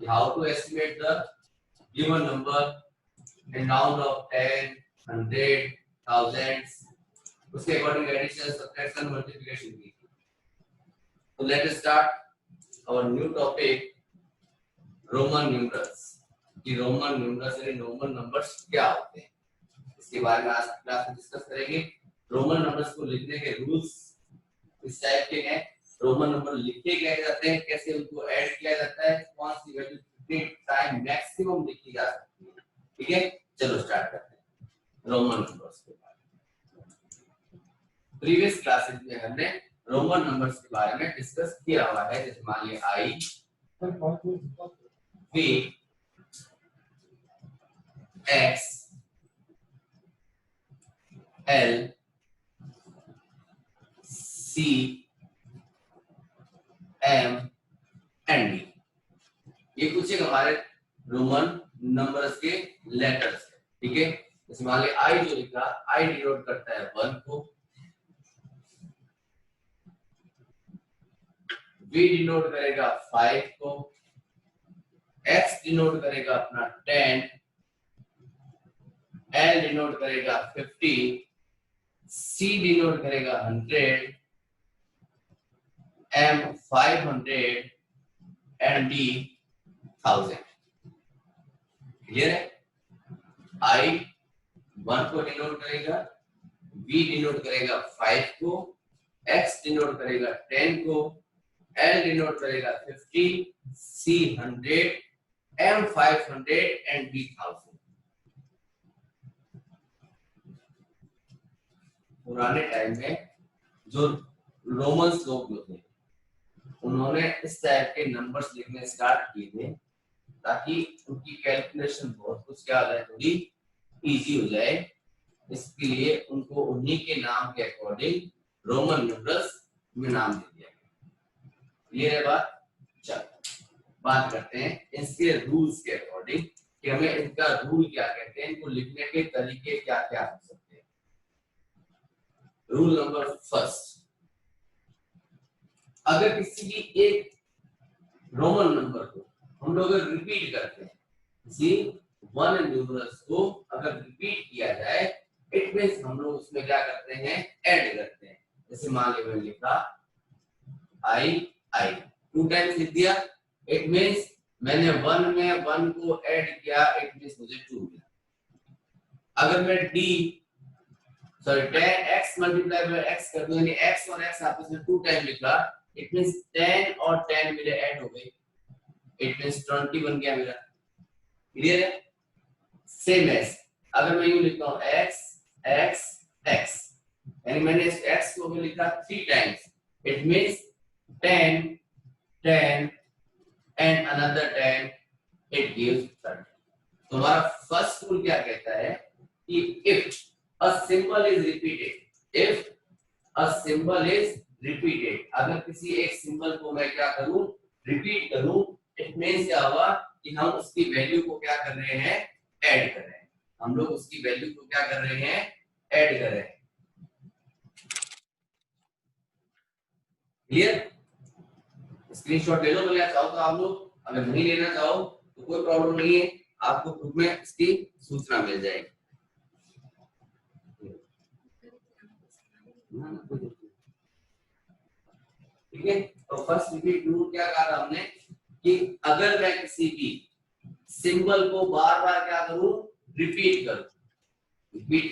how to estimate the given number in round of 10, 100, thousands, उसके according addition, subtraction, multiplication की। तो let us start our new topic Roman numerals. कि Roman numerals यानी Roman numbers क्या होते हैं, इसके बारे में आज क्लास में डिस्कस करेंगे। रोमन नंबर्स को लिखने के रूल्स इस टाइप के हैं। रोमन नंबर लिखे कैसे जाते हैं, कैसे उनको ऐड किया जाता है, कौन सी वैल्यू कितने टाइम मैक्सिमम लिखी जा सकती है। ठीक है, चलो स्टार्ट करते हैं रोमन नंबर्स के बारे में। प्रीवियस क्लासेस में हमने रोमन नंबर्स के बारे में डिस्कस किया हुआ है। जैसे मान लिया I, V, X, L, C, M and D. ये कुछ एक हमारे रोमन नंबर्स के लेटर्स है। ठीक है, जैसे मान लिया आई जो लिखा, आई डिनोट करता है 1 को, वी डिनोट करेगा 5 को, एक्स डिनोट करेगा अपना 10, एल डिनोट करेगा 50, सी डिनोट करेगा 100, एम 500 एंड डी 1000। क्लियर है? आई 1 को डिनोट करेगा, वी डिनोट करेगा 5 को, एक्स डिनोट करेगा 10 को, एल डिनोट करेगा 50, सी 100, एम 500 एंड डी 1000। पुराने टाइम में जो रोमन्स लोग जो थे उन्होंने इस टाइप के नंबर्स लिखने स्टार्ट किए थे ताकि उनकी कैलकुलेशन बहुत कुछ क्या हो जाए, थोड़ी इजी हो जाए। इसके लिए उनको उन्हीं के नाम के अकॉर्डिंग रोमन न्यूमरल्स में नाम दे दिया गया। ये है बात। चलो बात करते हैं इसके रूल्स के अकॉर्डिंग कि हमें इनका रूल क्या कहते हैं, इनको लिखने के तरीके क्या क्या हो सकते हैं। रूल नंबर फर्स्ट, अगर किसी की एक रोमन नंबर को हम लोग रिपीट करते हैं, किसी वन न्यूमरल्स को अगर रिपीट किया जाए, इट मींस हम लोग उसमें क्या करते हैं, ऐड करते हैं। जैसे मान लीजिए मैंने लिखा आई आई 2 टाइम्स लिख दिया, इट मींस मैंने 1 में 1 को ऐड किया, इट मींस मुझे 2 मिला। अगर मैं D sorry 10x multiply by x कर दूं, यानी x और x आपस में 2 टाइम लिखा, इट मींस 10 और 10 मेरे ऐड हो गए, इट मींस 20 बन गया मेरा। क्लियर है? सेम एज अगर मैं यूं लिखता हूं x x x, यानी मैंने इस x को भी लिखा 3 times, it means 10 10 and another 10, it gives 30। तो हमारा फर्स्ट रूल क्या कहता है कि if a symbol is repeated, if a symbol is repeated, अगर किसी एक सिंबल को मैं क्या करूं, रिपीट करूं, इट मींस क्या हुआ कि हम उसकी वैल्यू को क्या कर रहे हैं, ऐड कर रहे हैं। हम लोग उसकी वैल्यू को क्या कर रहे हैं, ऐड कर रहे हैं। क्लियर? स्क्रीनशॉट ले लो, बोले चाहो तो आप लोग, अगर नहीं लेना चाहो तो कोई प्रॉब्लम नहीं है, आपको ग्रुप में इसकी सूचना मिल जाएगी। ठीक है, तो फर्स्ट रिपीट रूल क्या कहा था हमने कि अगर मैं किसी भी सिंबल को बार बार क्या करूं, रिपीट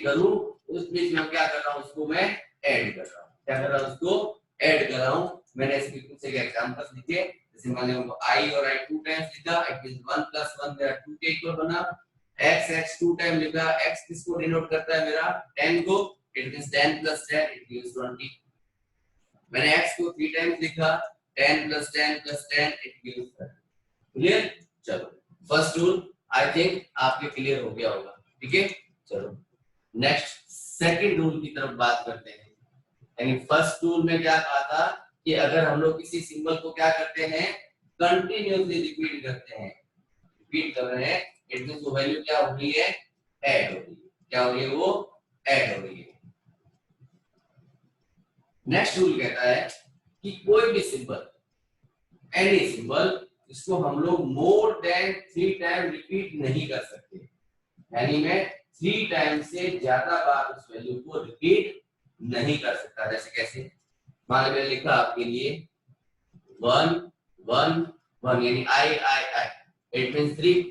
करूं, उस बीच में क्या कर रहा हूं, उसको मैं ऐड कर रहा हूं। क्या कर रहा हूं, उसको ऐड कर रहा हूं। मैंने इसके कुछ एक एग्जांपल्स लिखे, जैसे मान लो आई और आई 2 टाइम्स लिखा, इट मींस 1 + 1 मेरा 2 के इक्वल बना। x x 2 टाइम लिखा, x किसको डिनोट करता है, मेरा 10 को, इट मींस 10 + 10 इट गिव्स 20। मैंने x को 3 टाइम्स लिखा, 10 + 10 + 10 इट गिव्स 30। क्लियर? चलो फर्स्ट रूल आई थिंक आपके क्लियर हो गया होगा। ठीक है, चलो नेक्स्ट सेकंड रूल की तरफ बात करते हैं। यानी फर्स्ट रूल में क्या कहा था कि अगर हम लोग किसी सिंबल को क्या करते हैं, कंटिन्यूअसली रिपीट करते हैं, रिपीट कर रहे हैं, इट मींस वो वैल्यू क्या हो रही है, ऐड हो रही है। क्या हो रही है, वो ऐड हो रही है। नेक्स्ट रूल कहता है कि कोई भी सिंबल, एनी सिंबल इसको हम लोग मोर देन 3 टाइम रिपीट नहीं कर सकते, यानी मैं 3 टाइम से ज्यादा बार उस वैल्यू को रिपीट नहीं कर सकता। जैसे कैसे, मान लीजिए लिखा आपके लिए 1 1 1 यानी आई आई आई, इट मींस 3।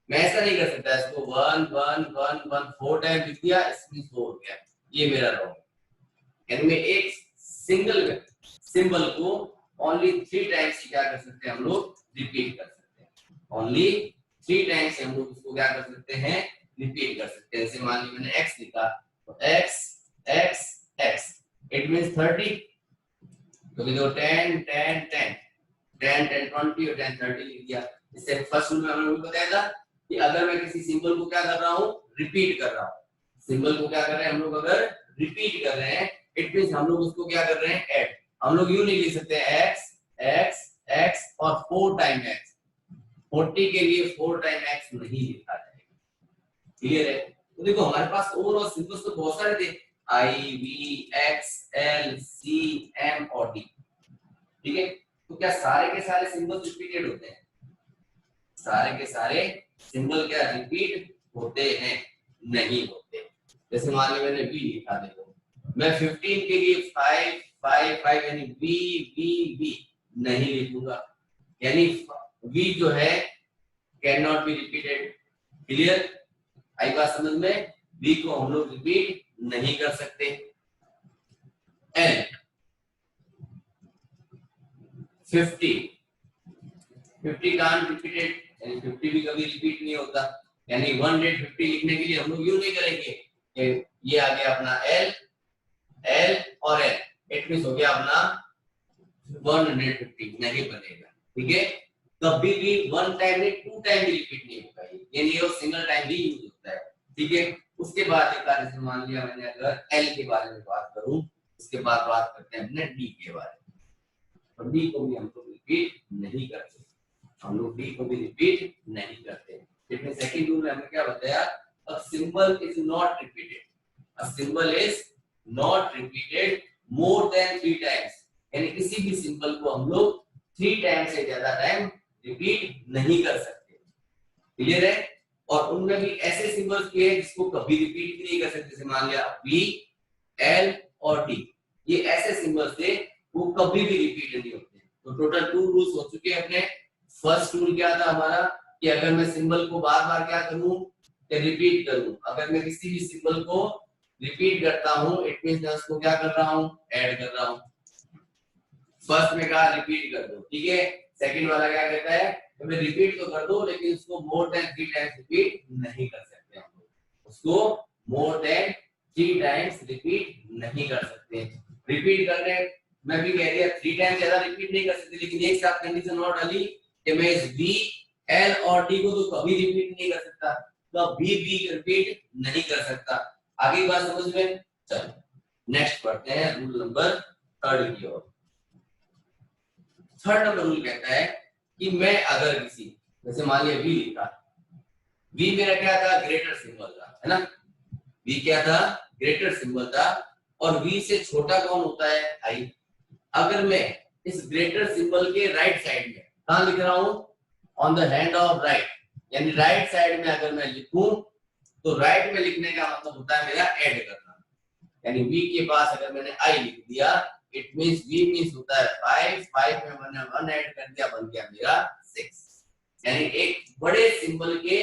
मैं ऐसा नहीं कर सकता, इसको 1 1 1 1 4 टाइम लिख दिया, इसमें 4 हो गया, ये मेरा रॉन्ग। यानी मैं एक सिंगल सिंबल को ओनली 3 टाइम्स ही क्या कर सकते हैं हम लोग, रिपीट कर सकते हैं। ओनली 3 टाइम्स हम लोग उसको क्या कर सकते हैं, रिपीट कर सकते हैं। जैसे मान लीजिए मैंने x लिखा, तो x x x, it means 30, तो देखो 10 10 10 10 10 20 और 10 30 लिख दिया। इससे फर्स्ट रूल में हम लोग बताया था कि अगर मैं किसी सिंबल को क्या कर रहा हूँ, रिपीट कर रहा हूँ, सिंबल को क्या कर रहे हैं हम लोग, अगर रिपीट कर रहे हैं, इट मींस हम लोग उसको क्या कर रहे हैं, ऐड। हम लोग यूं नहीं लिख सकते x x x और 4 टाइम x, 40 के लिए 4 टाइम x नहीं लिखा जाएगा। क्लियर है? तो देखो हमारे पास ओवरऑल सिंबल्स तो बहुत सारे थे, I V X L C M और D, ठीक है। तो क्या सारे के सारे सिंबल्स रिपीटेड होते हैं? सारे के सारे सिंबल क्या रिपीट होते हैं? नहीं होते। जैसे मान लीजिए मैंने V लिखा, देखो मैं 15 के लिए 5 5 5 यानी V V V नहीं लिखूंगा, यानी V जो है can not be repeated. Clear? आई बात समझ में? V को हम लोग रिपीट नहीं कर सकते। L 50 कांट रिपीटेड, यानी 50 भी कभी रिपीट नहीं होता, यानी 150 लिखने के लिए हम लोग यूं नहीं करेंगे कि ये आ गया अपना L L और L, इट मींस हो गया अपना 150, नहीं बनेगा। ठीक है? कभी भी 1 टाइम नहीं 2 टाइम भी रिपीट नहीं होगा, ये नहीं, और सिंगल टाइम भी यूज होता है। ठीक है? उसके बाद एक बार जैसे मान लिया मैंने अगर L के बारे में बात करूं, उसके बाद बात करते हैं अपने D के बारे में। और D को भी हम लोग रिपीट नहीं करते, हम लोग D को भी रिपीट नहीं करते। इसमें सेकंड रूल में हमने क्या बताया, a symbol is not repeated, a symbol is not repeated more than 3 times, यानी किसी भी सिंबल को हम लोग 3 टाइम से ज्यादा टाइम रिपीट नहीं कर सकते। क्लियर है? और उनमें भी ऐसे सिंबल्स भी है जिसको कभी रिपीट भी नहीं कर सकते, जैसे मान लिया V L और D, ये ऐसे सिंबल्स थे वो कभी भी रिपीट नहीं होते। तो टोटल 2 रूल्स हो चुके हैं अपने। फर्स्ट रूल क्या था हमारा, कि अगर मैं सिंबल को बार बार क्या करूं, रिपीट करूं। अगर मैं किसी भी सिंबल को रिपीट करता हूं, इट मींस मैं उसको क्या कर रहा हूं, ऐड कर रहा हूं। फर्स्ट में कहा रिपीट कर दो, ठीक है। सेकंड वाला क्या कहता है, तो मैं रिपीट तो कर दो, लेकिन उसको मोर देन 3 टाइम्स रिपीट नहीं कर सकते हम लोग, उसको मोर देन 3 टाइम्स रिपीट नहीं कर सकते। रिपीट करने मैं भी कह दिया 3 टाइम्स ज्यादा रिपीट नहीं कर सकते, लेकिन एक साथ कंडीशन और डाली कि मैं इस V L और D को तो कभी रिपीट नहीं कर सकता, तो कभी भी रिपीट नहीं कर सकता। आगे बात समझ में? चलो नेक्स्ट पढ़ते हैं रूल नंबर 3 की ओर। थर्ड नंबर रूल कहता है कि मैं अगर किसी, जैसे मान लिया V लिखा, V मेरा क्या था, ग्रेटर सिंबल था, है ना। V क्या था, ग्रेटर सिंबल था, और V से छोटा कौन होता है, I। अगर मैं इस ग्रेटर सिंबल के राइट साइड में कहां लिख रहा हूं, on the hand of right, यानी राइट साइड में अगर मैं लिखूं, तो राइट में लिखने का मतलब होता है मेरा ऐड करना, यानी V के पास अगर मैंने I लिख दिया, इट मींस V मींस होता है 5, 5 में मैंने 1 ऐड कर दिया, बन गया मेरा 6। यानी एक बड़े सिंबल के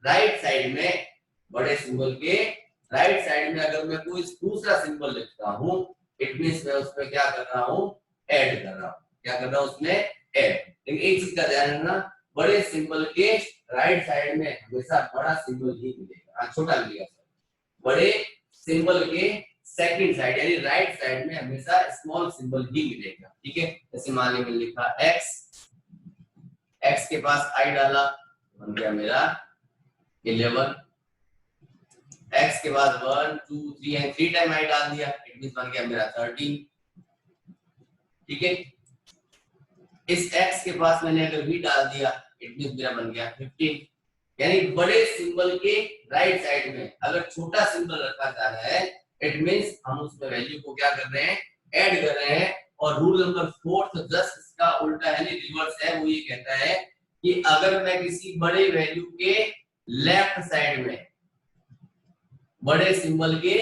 राइट साइड में, बड़े सिंबल के राइट साइड में अगर मैं कोई दूसरा सिंबल लिखता हूं, इट मींस मैं उसमें क्या कर रहा हूं, ऐड कर रहा हूं। क्या कर रहा हूं, उसमें ऐड। लेकिन एक चीज का ध्यान रखना, बड़े सिंबल के राइट साइड में हमेशा बड़ा सिंबल ही मिलेगा, छोटा मिलेगा। बड़े सिंबल के सेकंड साइड यानी राइट साइड में हमेशा स्मॉल सिंबल ही मिलेगा। ठीक है? जैसे मान लीजिए मैंने लिखा x, x के पास I डाला, बन गया मेरा 11। x के बाद 1 2 3 एंड 3 टाइम I डाल दिया, इट मींस बन गया मेरा 13। ठीक है? इस x के पास मैंने अगर v डाल दिया, इट मींस मेरा बन गया 15। यानी बड़े सिंबल के राइट साइड में अगर छोटा सिंबल रखा जा रहा है, इट मींस हम उसमें वैल्यू को क्या कर रहे हैं, ऐड कर रहे हैं। और रूल नंबर 4 जस्ट इसका उल्टा है, रिवर्स है। वो ये कहता है कि अगर मैं किसी बड़े वैल्यू के लेफ्ट साइड में, बड़े सिंबल के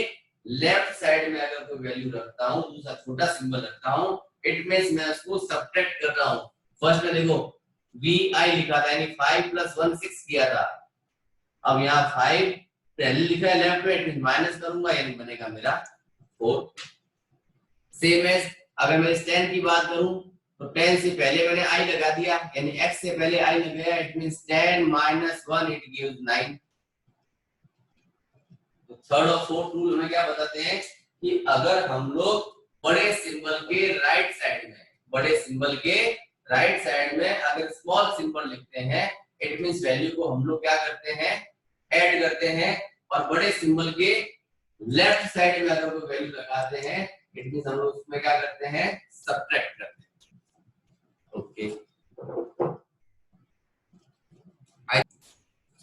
लेफ्ट साइड में अगर कोई वैल्यू रखता हूं, दूसरा छोटा सिंबल रखता हूं, इट मींस मैं उसको सब्ट्रैक्ट कर रहा हूं। फर्स्ट में देखो vi लिखा था, यानी 5 + 1 6 किया था। अब यहाँ 5 पहले लिखा है लेफ्ट में, इट मींस माइनस करूंगा, यानी बनेगा मेरा 4। सेम एज अगर मैं इस 10 की बात करूं तो 10 से पहले मैंने i लगा दिया, यानी x से पहले i लगाया, इट मींस 10 - 1 इट गिव्स 9। तो थर्ड और फोर्थ रूल हमें क्या बताते हैं कि अगर हम लोग बड़े सिंबल के राइट साइड में, बड़े सिंबल के राइट साइड में अगर स्मॉल सिंबल लिखते हैं, इट मींस वैल्यू को हम लोग क्या करते हैं, ऐड करते हैं। और बड़े सिंबल के लेफ्ट साइड में अगर कोई वैल्यू लगाते हैं, इट मींस हम लोग उसमें क्या करते हैं, सब्ट्रैक्ट करते हैं। ओके,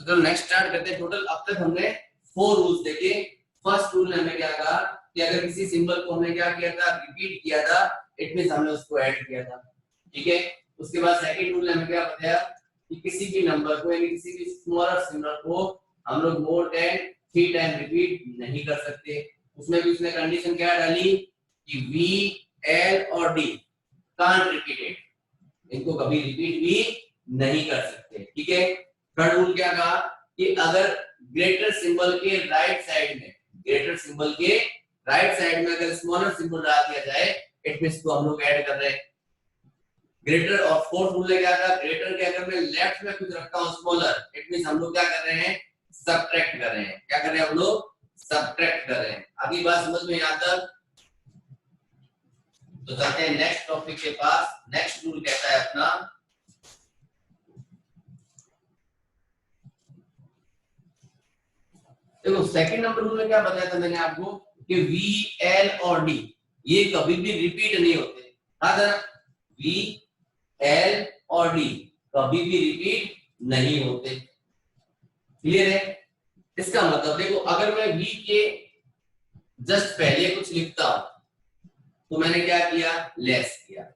तो चलो नेक्स्ट स्टार्ट करते हैं। टोटल अब तक हमने 4 रूल्स देखे। फर्स्ट रूल ने हमें क्या कहा कि अगर किसी सिंबल को हमने क्या किया था, रिपीट किया था, इट मींस हमने उसको ऐड किया था। ठीक है, उसके बाद सेकंड रूल ने हमें क्या बताया कि किसी भी नंबर को, यानी किसी भी स्मॉलर सिंबल को हम लोग मोर देन 3 टाइम रिपीट नहीं कर सकते। उसमें भी उसने कंडीशन क्या डाली कि वी, एल और डी कांट रिपीट इट, इनको कभी रिपीट भी नहीं कर सकते। ठीक है, थर्ड रूल क्या कहा कि अगर ग्रेटर सिंबल के राइट साइड में, ग्रेटर सिंबल के राइट साइड में अगर स्मॉलर सिंबल डाल दिया जाए, इट मींस को हम लोग ऐड कर रहे हैं ग्रेटर। और फोर्थ रूल क्या था, ग्रेटर के अगर मैं लेफ्ट में कुछ रखता हूं स्मॉलर, इट मींस हम लोग क्या कर रहे हैं, सब्ट्रैक्ट कर रहे हैं। क्या कर रहे हैं हम लोग, सब्ट्रैक्ट कर रहे हैं। अगली बात समझ में यहां तक? तो चलते हैं नेक्स्ट टॉपिक के पास। नेक्स्ट रूल कहता है अपना, देखो सेकंड नंबर रूल में क्या बताया था मैंने आपको कि वी, एल और डी ये कभी भी रिपीट नहीं होते। हाँ सर, वी, एल और डी कभी भी रिपीट नहीं होते। क्लियर है? इसका मतलब देखो, अगर मैं वी के जस्ट पहले कुछ लिखता हूं तो मैंने क्या किया, लेस किया।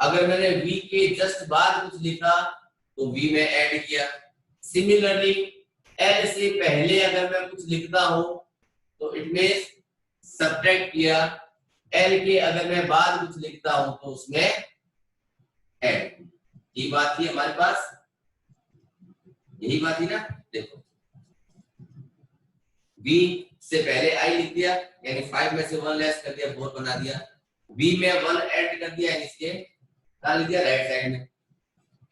अगर मैंने वी के जस्ट बाद कुछ लिखा तो वी में ऐड किया। सिमिलरली एल से पहले अगर मैं कुछ लिखता हूं तो इट मींस सब्ट्रैक्ट किया। एल के अगर मैं बाद कुछ लिखता हूं तो उसमें ऐड। ये बात थी हमारे पास, यही बात थी ना। देखो v से पहले i लिख दिया, यानी 5 में से 1 लेस कर दिया, 4 बना दिया। v में 1 ऐड कर दिया, यानी इसके कहां लिख दिया, राइट साइड में।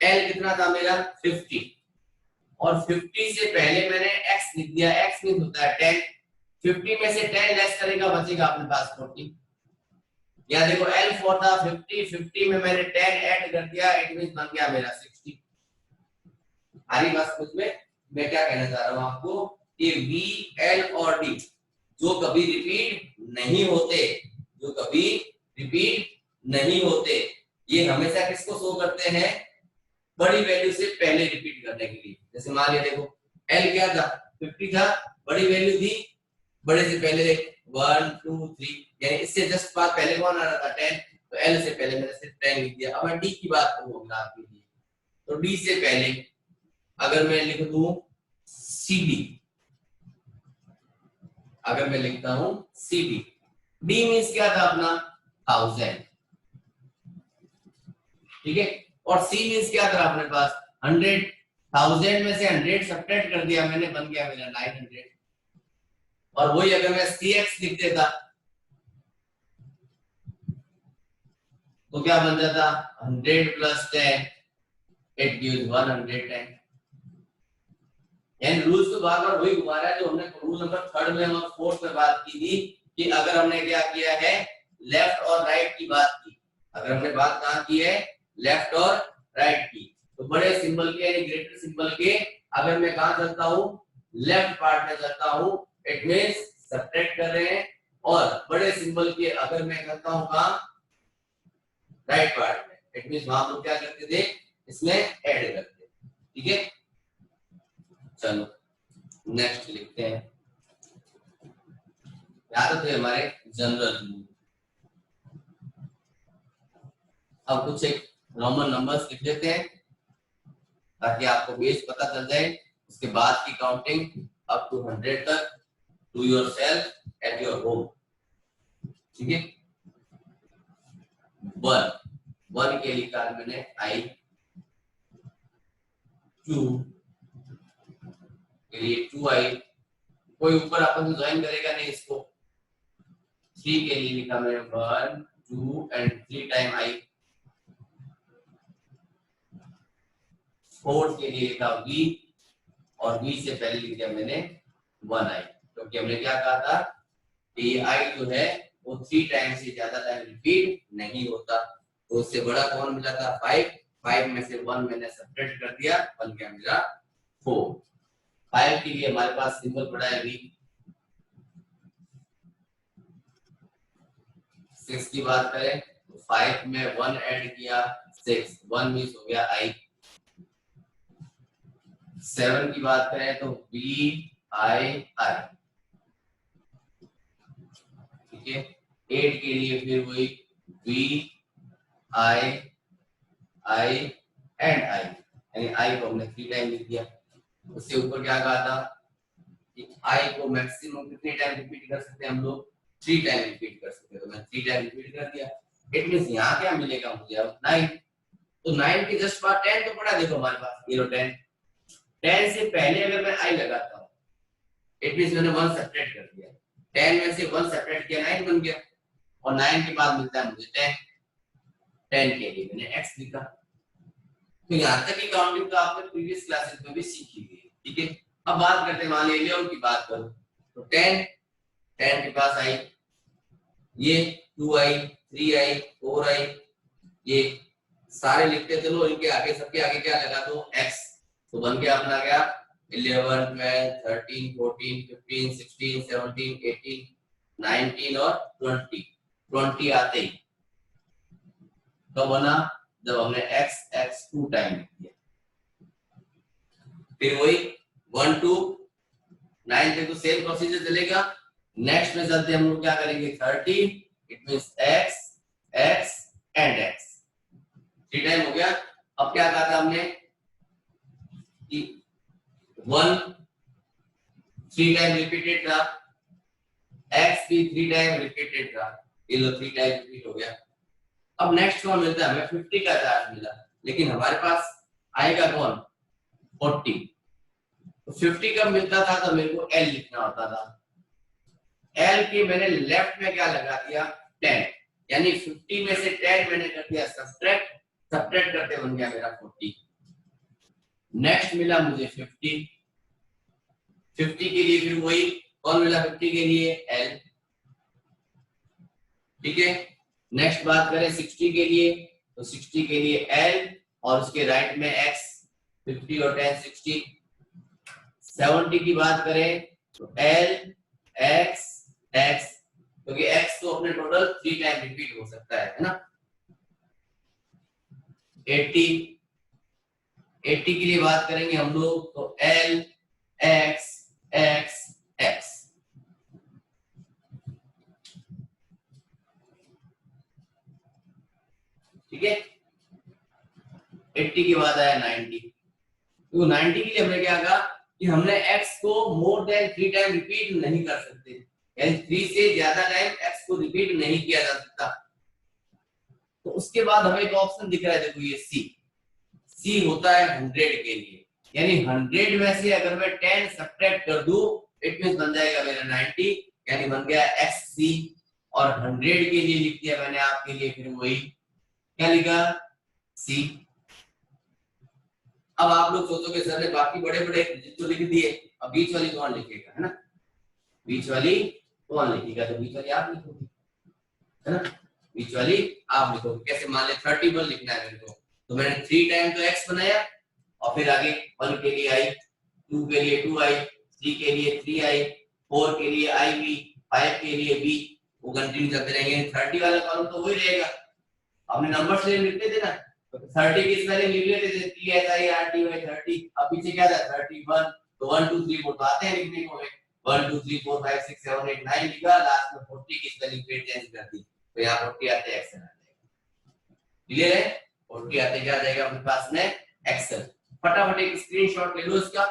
l कितना था मेरा, 50, और 50 से पहले मैंने x लिख दिया। x मींस होता है 10। 50 में से 10 लेस करेगा, बचेगा अपने पास 40। या देखो L4 था 50, 50 में मैंने 10 ऐड कर दिया, इट मींस बन गया मेरा 60। आ रही बात कुछ में? मैं क्या कहना चाह रहा हूं आपको कि V, L और D जो कभी रिपीट नहीं होते, जो कभी रिपीट नहीं होते, ये हमेशा किसको शो करते हैं, बड़ी वैल्यू से पहले रिपीट करने के लिए। जैसे मान लिया देखो L क्या था, 50 था, बड़ी वैल्यू थी, बड़े से पहले 1 2 3, यानी इससे जस्ट बात पहले कौन आ रहा था, 10, तो L से पहले मैंने सिर्फ 10 लिख दिया। अब मैं D की बात करूंगा आपके लिए, तो D से पहले अगर मैं लिख दूं CD, अगर मैं लिखता हूं CD, D मींस क्या था अपना 1000, ठीक है, और C मींस क्या था अपने पास 100। 1000 में से 100 सब्ट्रैक्ट कर दिया मैंने, बन गया मेरा 900। और वही अगर मैं CX लिख देता तो क्या बन जाता, 100 + 10 इट गिव्स 110। यानी रूल्स तो बार बार वही घुमा रहा है जो हमने रूल नंबर 3 में और 4 में बात की थी कि अगर हमने क्या किया है, लेफ्ट और राइट की बात की। अगर हमने बात कहां की है, लेफ्ट और राइट की, तो बड़े सिंबल के यानी ग्रेटर सिंबल के अगर मैं कहां चलता हूं, लेफ्ट पार्ट में चलता हूं, इट मींस सब्ट्रैक्ट कर रहे हैं। और बड़े सिंबल के अगर मैं करता हूं कहां, राइट पार्ट में, इट मींस वहां हम क्या करते थे, इसमें ऐड करते। ठीक है, चलो नेक्स्ट लिखते हैं। याद थे हमारे जनरल रूल। अब कुछ एक रोमन नंबर्स लिख देते हैं। ताकि आपको बेस पता चल जाए। उसके बाद की काउंटिंग अप टू 100 तक do yourself at your home. ठीक है, 1 के लिखा मैंने आई, 2 के लिए 2i, कोई ऊपर अपन ज्वाइन करेगा नहीं इसको। 3 के लिए लिखा मैंने 1 2 एंड 3 टाइम i, 4 के लिए लिखा v और v से पहले लिखा मैंने 1i, क्योंकि हमने क्या कहा था कि ये i जो है वो 3 टाइम से ज्यादा टाइम रिपीट नहीं होता। तो उससे बड़ा कौन मिला था 5 में से 1 मैंने सब्ट्रैक्ट कर दिया, बन गया मेरा 4। 5 के लिए हमारे पास सिंबल पड़ा है v। 6 की बात करें तो 5 में 1 ऐड किया 6, 1 मिस हो गया i। 7 की बात करें तो v i i। ठीक है, 8 के लिए फिर वही v i i and i, यानी i को हमने 3 टाइम लिख दिया। उससे ऊपर क्या कहा था कि i को मैक्सिमम कितने टाइम रिपीट कर सकते हैं हम लोग, 3 टाइम रिपीट कर सकते हैं। तो मैं 3 टाइम रिपीट कर दिया। इट मींस यहाँ क्या मिलेगा मुझे अब 9। तो 9 के जस्ट बाद 10 तो पड़ा, देखो हमारे पास 10 10 से पहले अगर मैं i लगाता हूँ इट मींस मैंने 1 सब्ट्रैक्ट कर दिया। 10 में से 1 सब्ट्रैक्ट किया 9 बन गया, और 9 के बाद मिलता है मुझे 10। 10 के लिए मैंने x लिखा। तो यहाँ तक की काउंटिंग तो आपने प्रीवियस क्लासेस में भी सीखी हुई है। ठीक है, अब बात करते हैं, मान लीजिए 11 की बात करूं तो 10 के पास आई, ये 2i 3i 4i, ये सारे लिखते चलो, इनके आगे सबके आगे क्या लगा दो x। तो बन गया अपना क्या 11 12 13 14 15 16 17 18 19 और 20 आते ही तो बना जब हमने x 2 टाइम लिख दिया। फिर वही 1 2 9 तक तो सेम प्रोसीजर चलेगा। नेक्स्ट में चलते हम लोग क्या करेंगे 30, it means x and x 3 time हो गया। अब क्या कहा था हमने कि 1 3 टाइम रिपीटेड था, x भी 3 टाइम रिपीटेड था, ये लो 3 टाइम रिपीट हो गया। अब नेक्स्ट कौन मिलता है, हमें 50 का चार्ज मिला, लेकिन हमारे पास आएगा कौन 40। तो 50 कब मिलता था तो मेरे को l लिखना होता था। l के मैंने लेफ्ट में क्या लगा दिया 10, यानी 50 में से 10 मैंने कर दिया सब्ट्रैक्ट करते बन गया मेरा 40। नेक्स्ट मिला मुझे 50 के लिए फिर वही कौन मिला 50 के लिए l। ठीक है, नेक्स्ट बात करें 60 के लिए तो 60 के लिए l और उसके राइट में x, 50 और 10 60। 70 की बात करें तो l x x, क्योंकि x तो अपने टोटल 3 टाइम रिपीट हो सकता है ना। 80 के लिए बात करेंगे हम लोग तो l x x x। ठीक है, 80 के बाद आया 90। तो 90 के लिए हमने क्या कहा कि हमने x को मोर देन 3 टाइम रिपीट नहीं कर सकते, यानी 3 से ज्यादा टाइम x को रिपीट नहीं किया जा सकता। तो उसके बाद हमें एक ऑप्शन दिख रहा है, देखो ये c होता है 100 के लिए, यानी 100 में से अगर मैं 10 सब्ट्रैक्ट कर दूं इट मींस बन जाएगा मेरा 90, यानी बन गया xc। और 100 के लिए लिख दिया मैंने आपके लिए फिर वही क्या लिखा c। अब आप लोग सोचोगे सर ने बाकी बड़े बड़े तो लिख दिए, अब बीच वाली कौन लिखेगा, है ना, बीच वाली कौन लिखेगा, तो बीच वाली आप लिखोगे, है ना, बीच वाली आप लिखोगे। कैसे, मान ले 31 लिखना है मेरे को, तो मैंने 3 टाइम तो x बनाया और फिर आगे 1 के लिए i, 2 के लिए 2i, 3 के लिए 3i, 4 के लिए iv, 5 के लिए b, वो कंटिन्यू करते रहेंगे। 30 वाला कॉलम तो वही रहेगा, हमने नंबर से लिखते थे ना, तो 30 की स्पेलिंग लिख लेते थे THIRTY 30। अब पीछे क्या था 31, तो 1 2 3 4 तो आते हैं लिखने को, 1 2 3 4 5 6 7 8 9 लिखा, लास्ट में 40 की स्पेलिंग फिर चेंज कर दी, तो यहाँ 40 आते एक्सेल आ जाएगा। क्लियर है, 40 आते क्या आ जाएगा अपने पास में एक्सेल। फटाफट एक स्क्रीनशॉट ले लो इसका,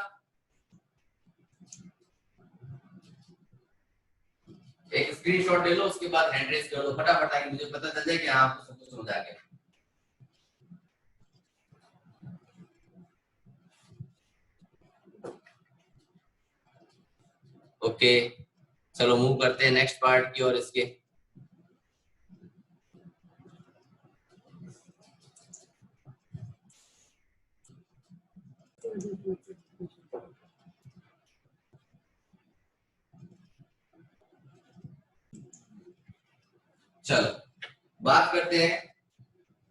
एक स्क्रीनशॉट ले लो, उसके बाद हैंड रेज कर दो फटाफट, ताकि मुझे पता चल जाए कि हाँ आपको सब कुछ समझ आ गया। ओके, चलो मूव करते हैं नेक्स्ट पार्ट की और इसके। चलो बात करते हैं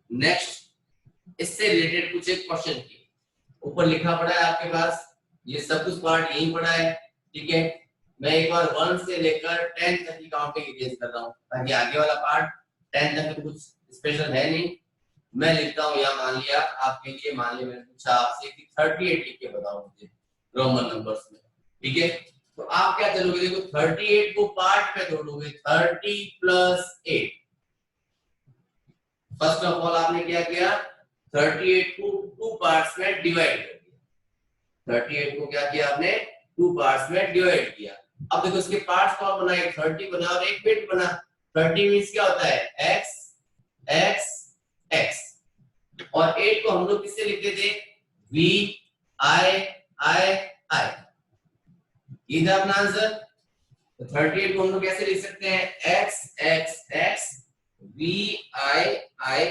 नेक्स्ट इससे रिलेटेड कुछ एक क्वेश्चन की। ऊपर लिखा पड़ा है आपके पास, ये सब कुछ पार्ट यहीं पड़ा है, ठीक है। मैं एक बार 1 से लेकर 10 तक की काउंटिंग इरेज कर रहा हूँ, ताकि आगे वाला पार्ट 10 तक में कुछ स्पेशल है नहीं। मैं लिखता हूँ या मान लिया आपके लिए, मान लिया मैंने पूछा आपसे कि 38 लिख के बताओ मुझे रोमन नंबर्स में, ठीक है। तो आप क्या चलोगे, देखो 38 को पार्ट में तोड़ोगे, 30 प्लस 8। फर्स्ट ऑफ ऑल आपने क्या किया, 38 को 2 पार्ट्स में डिवाइड कर दिया। 38 को क्या किया आपने, 2 पार्ट्स में डिवाइड किया। अब देखो इसके पार्ट्स कौन बना, एक 30 बना और एक बिट बना। 30 मींस क्या होता है, x x x, और 8 को हम लोग किससे लिखते थे, v i i i। ये था अपना आंसर। तो 38 को हम लोग कैसे लिख सकते हैं, x x x v i i i।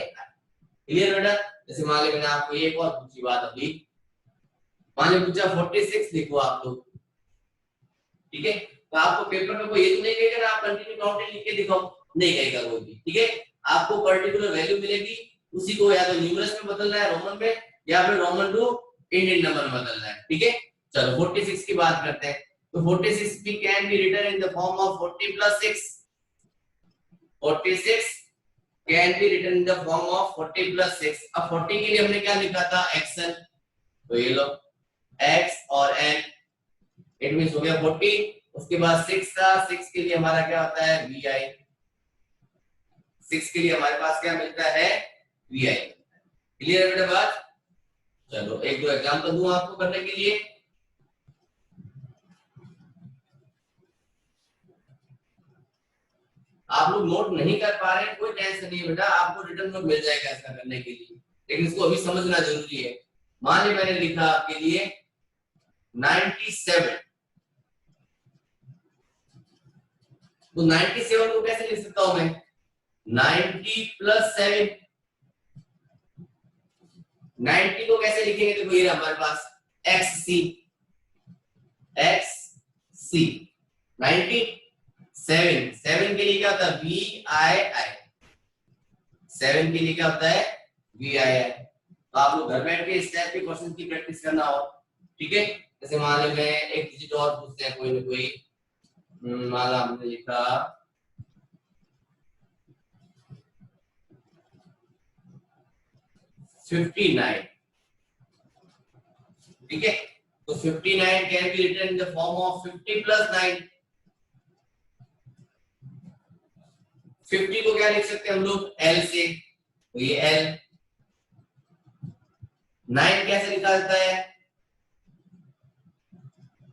Clear बेटा। जैसे मान लो मैंने आपको एक और पूछी बात अभी, मान लो पूछा 46 लिखो आप लोग, ठीक है। तो आपको पेपर में कोई ये तो नहीं कहेगा ना आप कंटिन्यू काउंटिंग लिख के दिखाओ, नहीं कहेगा कोई भी, ठीक है। आपको पर्टिकुलर वैल्यू मिलेगी, उसी को या तो न्यूमरल्स में बदलना है रोमन में, या फिर रोमन टू इंडियन नंबर में बदलना है, ठीक है। चलो 46 की बात करते हैं। तो 46 भी can be written in the form of 40 plus 6। 46 can be written in the form of 40 plus 6। अब 40 के लिए हमने क्या लिखा था, एक्सन, तो ये लो x और n, इट मींस हो गया 40। उसके बाद 6 था, 6 के लिए हमारा क्या होता है, vi। 6 के लिए हमारे पास क्या मिलता है, vi। क्लियर है बेटा बात। चलो एक दो एग्जांपल दूं आपको करने के लिए। आप लोग नोट नहीं कर पा रहे, कोई टेंशन नहीं बेटा, आपको रिटर्न नोट मिल जाएगा ऐसा करने के लिए, लेकिन इसको अभी समझना जरूरी है। मान लीजिए मैंने लिखा आपके लिए 97, तो 97 को कैसे लिख सकता हूं मैं, 90 प्लस 7। 90 को कैसे लिखेंगे, देखो ये हमारे पास xc, xc 90। 7 के लिए क्या होता है, VII। 7 के लिए क्या होता है, VII। तो आप लोग घर बैठ के इस टाइप के क्वेश्चन की प्रैक्टिस करना हो, ठीक है। जैसे मान लो मैं एक डिजिट और पूछते हैं कोई ना कोई, मान लो हमने लिखा 59, ठीक है। तो 59 can be written in the form of 50 plus 9। 50 को क्या लिख सकते हैं हम लोग, L से, तो ये L। 9 कैसे लिखा जाता है,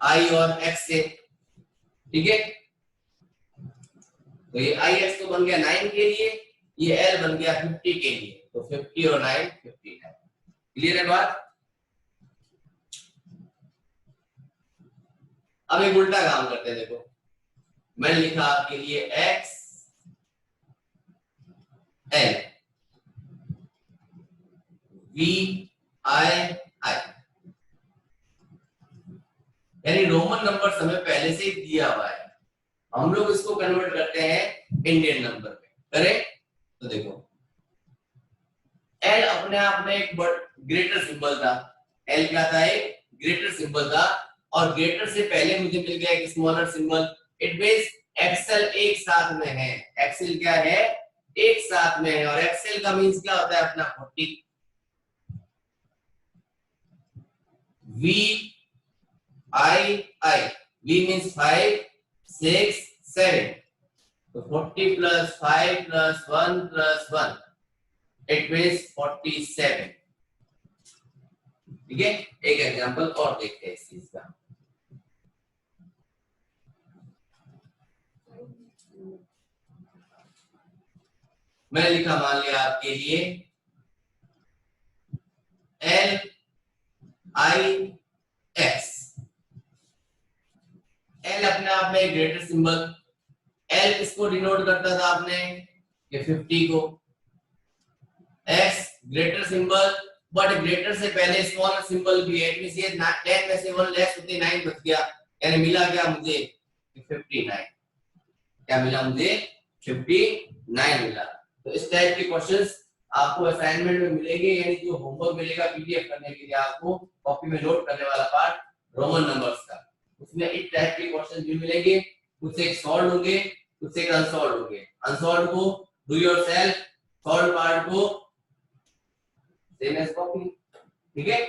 I और X से, ठीक है। तो ये IX तो बन गया 9 के लिए, ये L बन गया 50 के लिए, तो 50 और 9 59। क्लियर है बात। अब एक उल्टा काम करते हैं, देखो मैंने लिखा आपके लिए X L V I I, यानी रोमन नंबर हमें पहले से ही दिया हुआ है, हम लोग इसको कन्वर्ट करते हैं इंडियन नंबर में, करें। तो देखो L अपने आप में एक ग्रेटर सिंबल था, L क्या था, एक ग्रेटर सिंबल था, और ग्रेटर से पहले मुझे मिल गया एक smaller symbol. It means X L एक साथ में है, एक्सेल क्या है, एक साथ में है, और एक्सेल का मींस क्या होता है अपना 40। V I I, V means 5 6 7, तो 40 plus 5 plus 1 plus 1, it means 47। ठीक है, एक एग्जांपल और देखते हैं इस चीज का। मैंने लिखा, मान लिया आपके लिए LIX, L अपने आप में ग्रेटर सिंबल, L किसको डिनोट करता था आपने, ये 50 को, X greater symbol, but greater से पहले स्मॉल सिंबल भी है, इट ये 10 में से 1 लेस होते 9 बच गया, यानी मिला क्या मुझे 59, क्या मिला मुझे 59 मिला। तो इस टाइप के क्वेश्चंस आपको असाइनमेंट में मिलेंगे, यानी जो होमवर्क मिलेगा पीडीएफ करने के लिए आपको कॉपी में नोट करने वाला पार्ट रोमन नंबर्स का, उसमें इस टाइप के क्वेश्चन भी मिलेंगे, कुछ एक सॉल्व होंगे, कुछ एक अनसॉल्व होंगे। अनसॉल्व को डू योरसेल्फ, सॉल्व पार्ट को सेम एज कॉपी। ठीक है,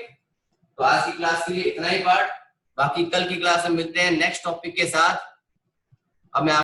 तो आज की क्लास के लिए इतना ही पार्ट, बाकी कल की क्लास में मिलते हैं नेक्स्ट टॉपिक के साथ। अब मैं